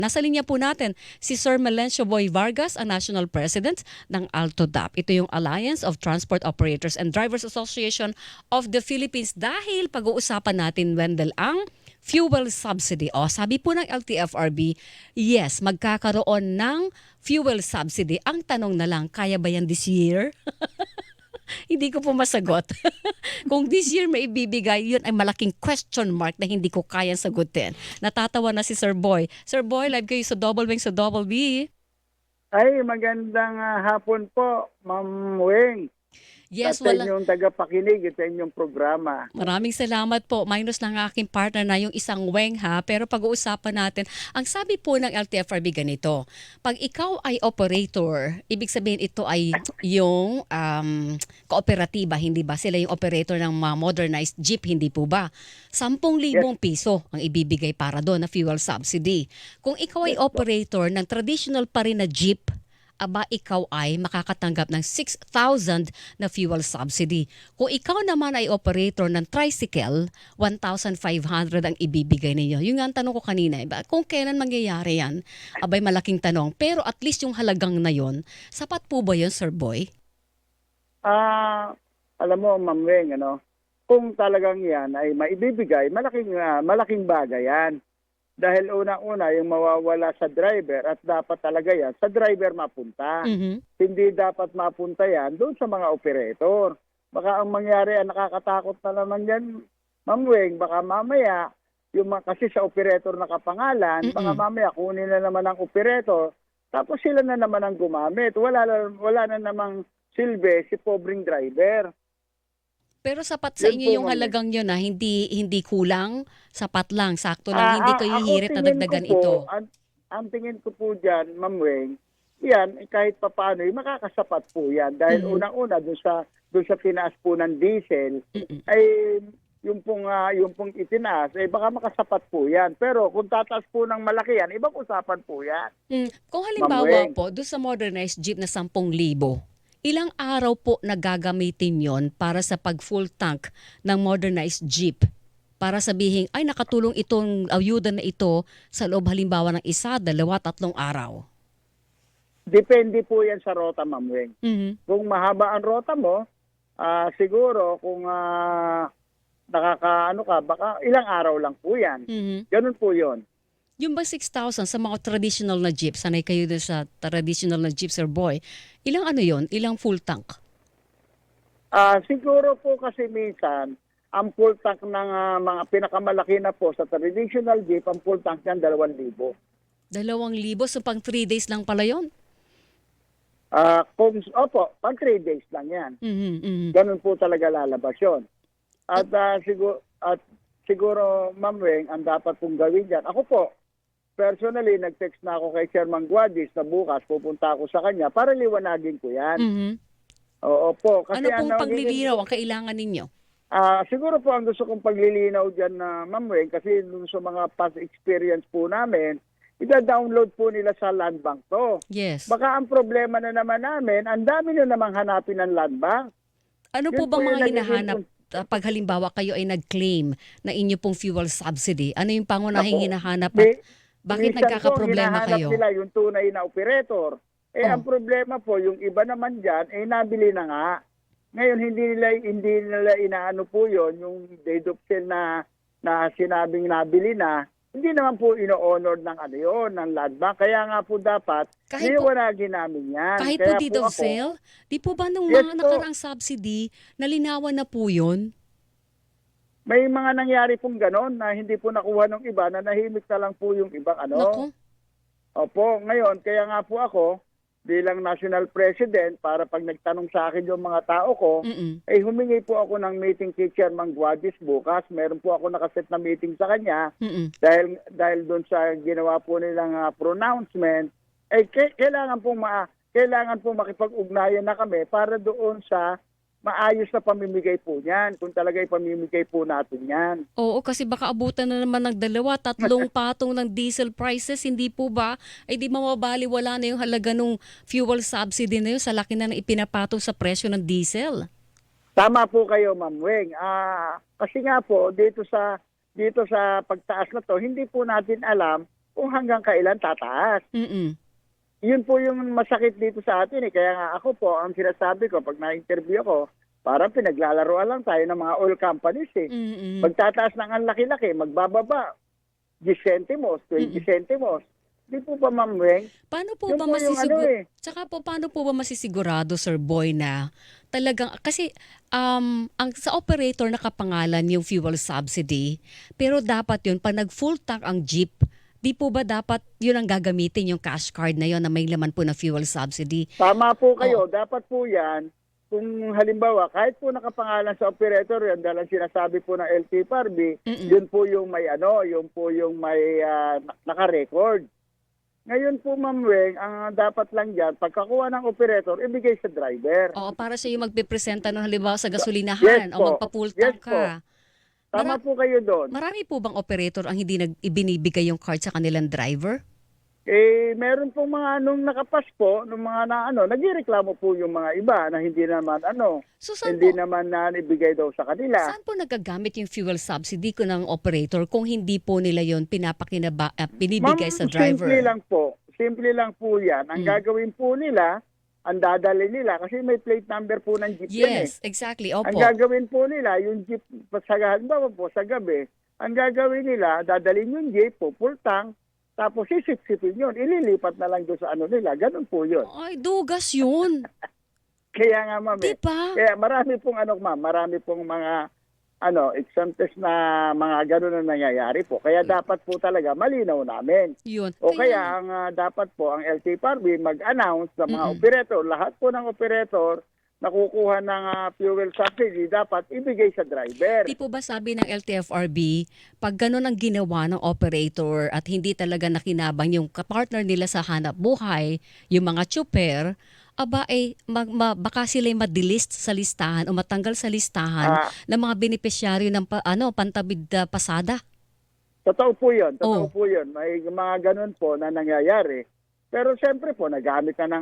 Nasa linya po natin si Sir Melencio Boy Vargas, ang National President ng ALTO-DAP. Ito yung Alliance of Transport Operators and Drivers Association of the Philippines. Dahil pag-uusapan natin, Wendell, ang fuel subsidy. O, sabi po ng LTFRB, yes, magkakaroon ng fuel subsidy. Ang tanong na lang, kaya ba yan this year? Hindi ko po masagot. Kung this year may ibibigay, yun ay malaking question mark na hindi ko kayang sagutin. Natatawa na si Sir Boy. Sir Boy, live kayo sa Double Wing sa Double B. Ay, magandang hapon po, Ma'am Weng. Yes, Sa wala. inyong tagapakinig at sa inyong programa. Maraming salamat po. Minus lang aking partner na yung isang Weng ha. Pero pag-uusapan natin, ang sabi po ng LTFRB ganito, pag ikaw ay operator, ibig sabihin ito ay yung kooperatiba, hindi ba? Sila yung operator ng mga modernized jeep, hindi po ba? 10,000 piso ang ibibigay para doon na fuel subsidy. Kung ikaw ay operator ng traditional pa rin na jeep, aba ikaw ay makakatanggap ng 6,000 na fuel subsidy. Kung ikaw naman ay operator ng tricycle, 1,500 ang ibibigay ninyo. Yung nga ang tanong ko kanina, iba, kung kailan mangyayari yan, abay malaking tanong. Pero at least yung halagang na yon, sapat po ba yun, Sir Boy? Alam mo, Ma'am Weng, kung talagang yan ay maibibigay, malaking bagay yan. Dahil una-una yung mawawala sa driver at dapat talaga yan sa driver mapunta. Hindi dapat mapunta yan doon sa mga operator. Baka ang mangyari, nakakatakot na naman yan, Ma'am Weng, baka mamaya, kasi sa operator nakapangalan, baka mamaya kunin na naman ang operator, tapos sila na naman ang gumamit. Wala na namang silbi si pobreng driver. Pero sapat sa inyo yung halagang yun na hindi kulang, sapat lang, sakto lang, hindi kayo hihirit na dagdagan ito. Ang tingin ko po dyan, Ma'am Weng, yan, kahit papaano, makakasapat po yan. Dahil unang-una, doon sa tinaas po ng diesel, ay yung pong itinaas, baka makasapat po yan. Pero kung tataas po ng malaki yan, ibang usapan po yan. Kung halimbawa po, doon sa modernized jeep na 10,000, ilang araw po nagagamitin yon para sa pag-full tank ng modernized jeep? Para sabihin, ay nakatulong itong ayuda na ito sa loob halimbawa ng 1, 2, 3 araw. Depende po yan sa rota, Ma'am Weng. Kung mahaba ang rota mo, siguro kung baka ilang araw lang po yan. Ganun po yon. Yung ba 6,000 sa mga traditional na jeep, sanay kayo doon sa traditional na jeep, Sir Boy, ilang yon? Ilang full tank? Siguro po kasi minsan, ang full tank ng mga pinakamalaki na po sa traditional jeep, ang full tank niyan 2,000. 2,000? So pang 3 days lang pala yon? Pag 3 days lang yan. Ganun po talaga lalabas yun. At siguro, Ma'am Weng, ang dapat pong gawin dyan, ako po, personally, nag-text na ako kay Chairman Guadis na bukas pupunta ako sa kanya para liwanagin ko yan. Oo po. Kasi ano pong paglilinaw ang kailangan ninyo? Siguro po ang gusto kong paglilinaw dyan na Ma'am Weng, kasi dun sa mga past experience po namin, ida-download po nila sa land bank to. Yes. Baka ang problema na naman namin, ang dami na namang hanapin ng land bank. Ano po bang mga hinahanap pag halimbawa kayo ay nag-claim na inyo pong fuel subsidy? Ano yung pangunahing hinahanap at bakit nagkakaproblema kayo? Nila yung tunay na operator. Ang problema po, yung iba naman dyan, nabili na nga. Ngayon, hindi nila inaano po yon yung date of sale na sinabing nabili na, hindi naman po ino-honor ng ng land bank. Kaya nga po dapat, liwanagin namin yan. Kahit Kaya po deed of sale? Di po ba nung mga nakaraang subsidy, nalinawan na po yun? May mga nangyari pong ganon na hindi po nakuha ng iba, na nahimik na lang po yung ibang Naku. Opo, ngayon, kaya nga po ako, bilang National President, para pag nagtanong sa akin yung mga tao ko, humingi po ako ng meeting kay Chairman Guadis bukas. Meron po ako nakaset na meeting sa kanya dahil doon sa ginawa po nilang pronouncement, kailangan po makipag-ugnayan na kami para doon sa maayos na pamimigay po niyan, kung talaga ipamimigay po natin yan. Oo, kasi baka abutan na naman ng 2, 3 patong ng diesel prices, hindi po ba? Ay di mawabaliwala na yung halaga ng fuel subsidy na yun sa laki na ipinapatong sa presyo ng diesel. Tama po kayo, Ma'am Weng. Kasi nga po, dito sa pagtaas na to, hindi po natin alam kung hanggang kailan tataas. Mm-mm. Yun po yung masakit dito sa atin eh. Kaya nga ako po, ang sinasabi ko, pag na-interview ako, parang pinaglalaroan lang tayo ng mga oil companies eh. Mm-mm. Magtataas ng ang laki-laki, magbababa, 10 centimos, 20 centimos. Di po ba, Ma'am Weng? Paano po Yun ba po yung masisigurado? Tsaka po, paano po ba masisigurado, Sir Boy, na talagang, kasi ang sa operator nakapangalan yung fuel subsidy, pero dapat yun, pag nag-full tank ang jeep, di po ba dapat yun ang gagamitin yung cash card na yun na may laman po na fuel subsidy? Tama po kayo. Dapat po yan, kung halimbawa, kahit po nakapangalan sa operator yan, dahil ang sinasabi po ng LTFRB, yun po yung may yun po yung may naka-record. Ngayon po, Ma'am Weng, ang dapat lang dyan, pagkakuha ng operator, ibigay sa driver. Oo, para siya yung magpipresenta ng halimbawa sa gasolinahan Yes o po. magpa-full Yes tank ka. Tama po kayo doon. Marami po bang operator ang hindi ibinibigay yung card sa kanilang driver? Meron pong mga nakapas po, nung mga nagreklamo po yung mga iba na hindi naman So saan hindi po, naman na ibigay daw sa kanila. saan po nagagamit yung fuel subsidy ko ng operator kung hindi po nila yon binibigay sa driver? Simple lang po yan. Ang gagawin po nila, ang dadali nila, kasi may plate number po ng jeep yan eh. Yes, exactly. Ang Opo. gagawin po nila, yung jeep, halimbawa po sa gabi, ang gagawin nila, dadalhin yung jeep po, full tank, tapos sisip-sipin yun, ililipat na lang doon sa nila. Ganun po yun. Ay, dugas yun. Kaya nga, ma'am. Di ba? Kaya marami pong marami pong mga examples na mga ganun na nangyayari po. Kaya dapat po talaga malinaw namin. Yun. O kaya ang dapat po ang LTFRB mag-announce sa mga operator, lahat po ng operator nakukuha ng fuel subsidy, dapat ibigay sa driver. Di po ba sabi ng LTFRB, pag ganun ang ginawa ng operator at hindi talaga nakinabang yung kapartner nila sa hanap buhay, yung mga tsuper, baka sila'y madelist sa listahan o matanggal sa listahan ng mga benepisyaryo ng pantabid pasada. Totoo po yun. May mga ganun po na nangyayari. Pero siyempre po, nagamit na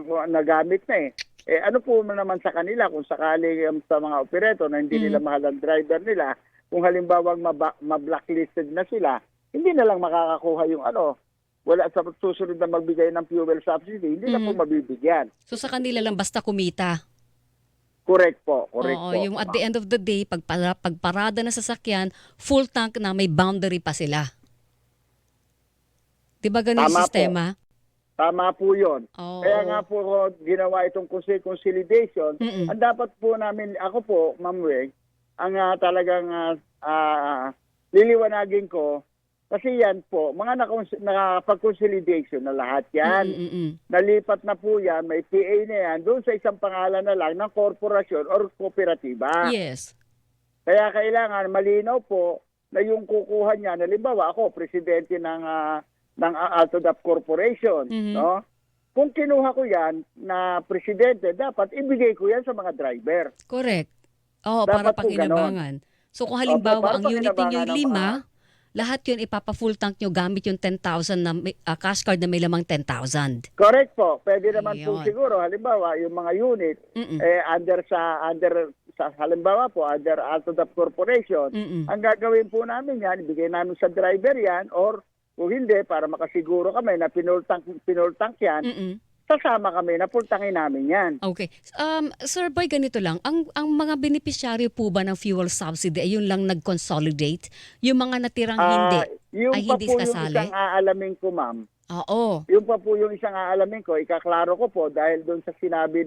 eh. Ano po naman sa kanila kung sakali sa mga operator na hindi nila mahal ang driver nila, kung halimbawa ma-blacklisted na sila, hindi na lang makakakuha yung wala sa susunod na magbigay ng fuel subsidy, hindi na po mabibigyan. So sa kanila lang basta kumita. Correct po. Oo, yung at the end of the day, pagparada na sasakyan, full tank na may boundary pa sila. Diba ganun yung sistema? Tama po yun. Oo. Kaya nga po ginawa itong consolidation. Ang dapat po namin, ako po, Ma'am Weng, ang talagang liliwanagin ko, kasi yan po, mga nakapag-consolidation na lahat yan. Nalipat na po yan, may PA na yan, doon sa isang pangalan na lang ng korporasyon or kooperatiba. Yes. Kaya kailangan malinaw po na yung kukuha niya, halimbawa ako, presidente ng Altodap Corporation, no? Kung kinuha ko yan na presidente, dapat ibigay ko yan sa mga driver. Correct. Oo, para Dapat po pakinabangan. So kung halimbawa ang unit ninyo pakinabangan yung 5, lahat yun ipapa-full tank nyo gamit yung 10,000 na cash card na may lamang 10,000. Correct po. Pwede naman po Ayun. siguro, halimbawa, yung mga unit, under halimbawa po, under Altodap Corporation, ang gagawin po namin yan, ibigay namin sa driver yan, or kung hindi, para makasiguro kami na pinultank yan, sasama kami na pultangin namin yan. Okay. Sir Boy, ganito lang. Ang mga benepisyaryo po ba ng fuel subsidy ay yun lang nag-consolidate? Yung mga natirang Yung ay pa hindi po yung kasali? isang aalamin ko, ma'am. Oo. Yung pa po yung isang aalamin ko, ikaklaro ko po dahil doon sa sinabi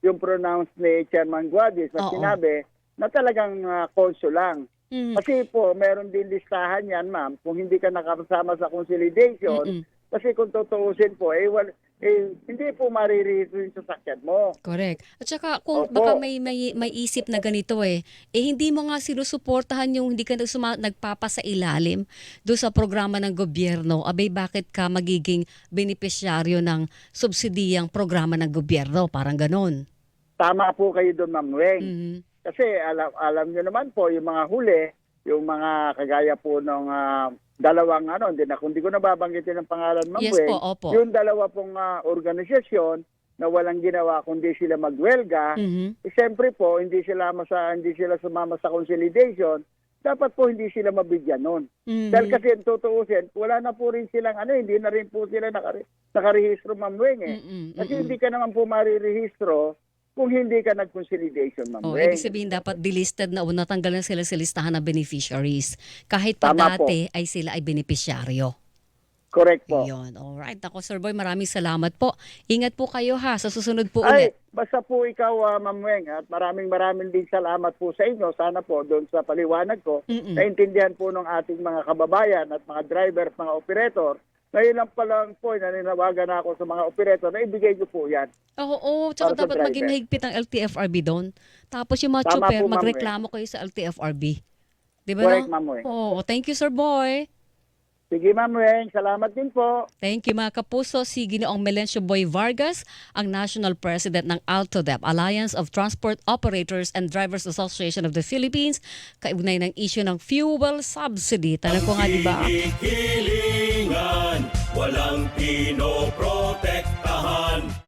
yung pronounce ni Chairman Guadis na sinabi na talagang konso lang. Kasi po, meron din listahan yan, ma'am, kung hindi ka nakasama sa consolidation. Kasi kung tutuusin po, hindi po maririto yung sasakyan mo. Correct. At saka kung baka may isip na ganito hindi mo nga sinusuportahan yung hindi ka nagpapasa ilalim doon sa programa ng gobyerno, abay bakit ka magiging benepisyaryo ng subsidiyang programa ng gobyerno? Parang ganon. Tama po kayo doon, Ma'am Weng. Kasi alam nyo naman po, yung mga huli, yung mga kagaya po ng dalawang hindi ko nababanggitin ng pangalan, Ma'am Yes Weng. po, opo. Yung dalawa pong organisasyon na walang ginawa kundi sila magwelga, siyempre po hindi sila sumama sa consolidation dapat po hindi sila mabigyan nun. Mhm. Dahil kasi ang tutuusin, wala na po rin silang hindi na rin po sila nakarehistro, Ma'am Weng eh. Mm-mm, Kasi mm-mm. hindi ka naman po marirehistro kung hindi ka nag-consolidation, Ma'am Oh, Weng. ibig sabihin dapat delisted na o natanggal na sila sa listahan ng beneficiaries. Kahit pa Tama po. dati ay sila ay beneficiaryo. Correct po. Yun. Alright. Ako, Sir Boy, maraming salamat po. Ingat po kayo ha. Sa susunod po Ay, ulit. basta po ikaw, Ma'am Weng, at maraming din salamat po sa inyo. Sana po doon sa paliwanag ko, Mm-mm. naintindihan po ng ating mga kababayan at mga driver, mga operator. Ngayon lang pa lang po, naninawagan ako sa mga operator na ibigay nyo po yan. Oo. Tsaka Para sa dapat maging driver. mahigpit ang LTFRB doon. Tapos yung mga Tama chopper, po, Ma'am magreklamo kayo sa LTFRB. Di ba Correct, no? Ma'am Weng. Oo. Thank you, Sir Boy. Sige, Ma'am Weng. Salamat din po. Thank you mga kapuso. Si Ginoong Melencio Boy Vargas, ang National President ng ALTODEP, Alliance of Transport Operators and Drivers Association of the Philippines, kaugnay ng issue ng fuel subsidy. Tanong ko nga, di ba? Hilingan, walang Pinoy